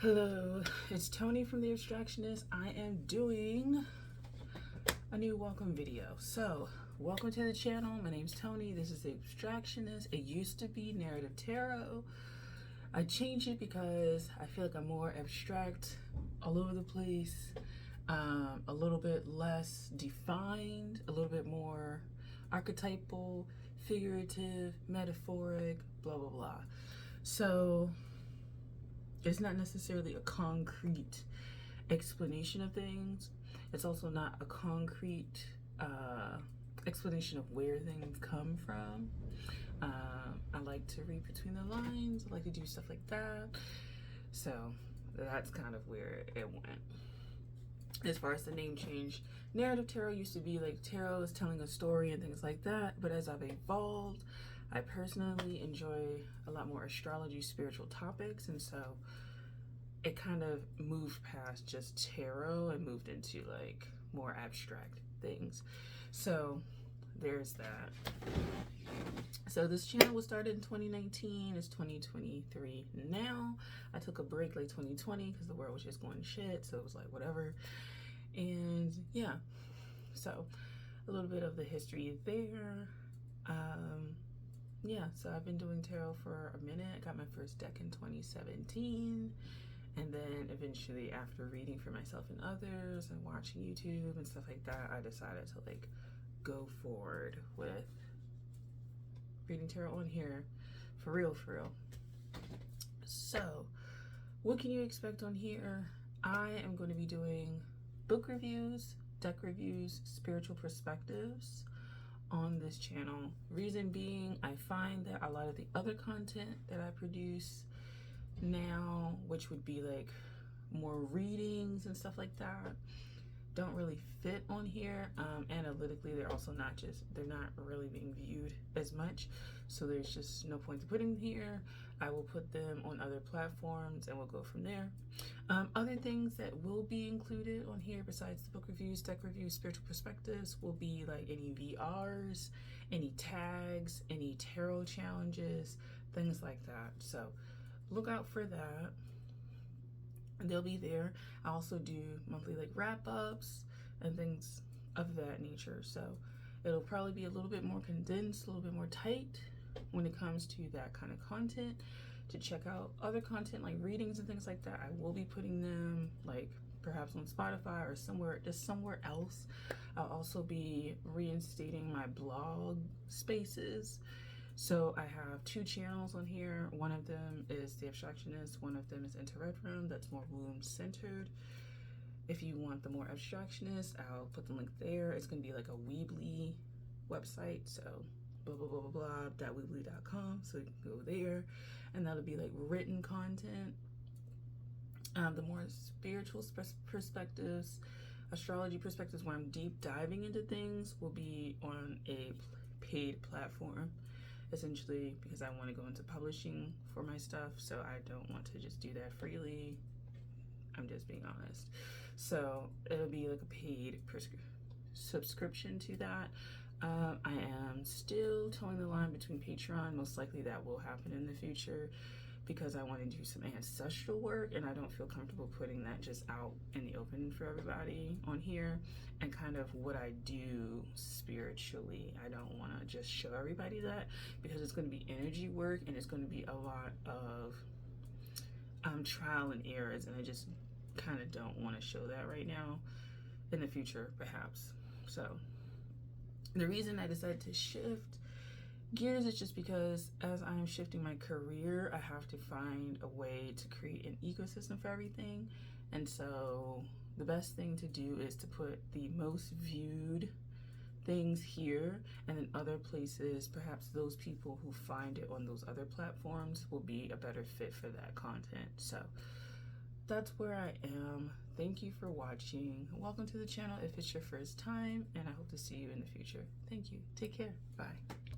Hello, it's Tony from The Abstractionist. I am doing a new welcome video. So, welcome to the channel. My name's Tony. This is The Abstractionist. It used to be Narrative Tarot. I changed it because I feel like I'm more abstract, all over the place, a little bit less defined, a little bit more archetypal, figurative, metaphoric, blah, blah, blah. So, it's not necessarily a concrete explanation of things. It's also not a concrete explanation of where things come from. I like to read between the lines. I like to do stuff like that. So that's kind of where it went. As far as the name change, Narrative Tarot used to be like tarot is telling a story and things like that. But as I've evolved, I personally enjoy a lot more astrology, spiritual topics, and so it kind of moved past just tarot and moved into like more abstract things. So there's that. So this channel was started in 2019. It's 2023 now. I took a break like 2020 because the world was just going to shit, so it was like whatever. And yeah, so a little bit of the history there. Yeah, so I've been doing tarot for a minute. I got my first deck in 2017, and then eventually, after reading for myself and others and watching YouTube and stuff like that, I decided to like go forward with reading tarot on here for real, for real. So what can you expect on here? I am going to be doing book reviews, deck reviews, spiritual perspectives on this channel. Reason being, I find that a lot of the other content that I produce now, which would be like more readings and stuff like that, don't really fit on here. Analytically, they're also not really being viewed as much, so there's just no point to putting them here. I will put them on other platforms and we'll go from there. Other things that will be included on here besides the book reviews, deck reviews, spiritual perspectives will be like any VRs, any tags, any tarot challenges, things like that. So look out for that. They'll be there. I also do monthly like wrap-ups and things of that nature. So it'll probably be a little bit more condensed, a little bit more tight when it comes to that kind of content. To check out other content like readings and things like that, I will be putting them like perhaps on Spotify or somewhere else. I'll also be reinstating my blog spaces. So I have two channels on here. One of them is The Abstractionist. One of them is Into Red Room. That's more womb centered. If you want the more abstractionist, I'll put the link there. It's going to be like a Weebly website. So blah, blah, blah, blah, blah, .weebly.com. So you can go there. And that'll be like written content. The more spiritual perspectives, astrology perspectives, where I'm deep diving into things, will be on a paid platform. Essentially, because I want to go into publishing for my stuff, so I don't want to just do that freely. I'm just being honest. So it'll be like a paid subscription to that. I am still towing the line between Patreon. Most likely that will happen in the future because I want to do some ancestral work, and I don't feel comfortable putting that just out in the open for everybody on here. And kind of what I do spiritually, I don't want to just show everybody that, because it's going to be energy work and it's going to be a lot of trial and errors, and I just kind of don't want to show that right now. In the future, perhaps. So the reason I decided to shift gears is just because as I'm shifting my career, I have to find a way to create an ecosystem for everything. And so the best thing to do is to put the most viewed things here, and then other places, perhaps those people who find it on those other platforms will be a better fit for that content. So that's where I am. Thank you for watching. Welcome to the channel if it's your first time, and I hope to see you in the future. Thank you. Take care. Bye.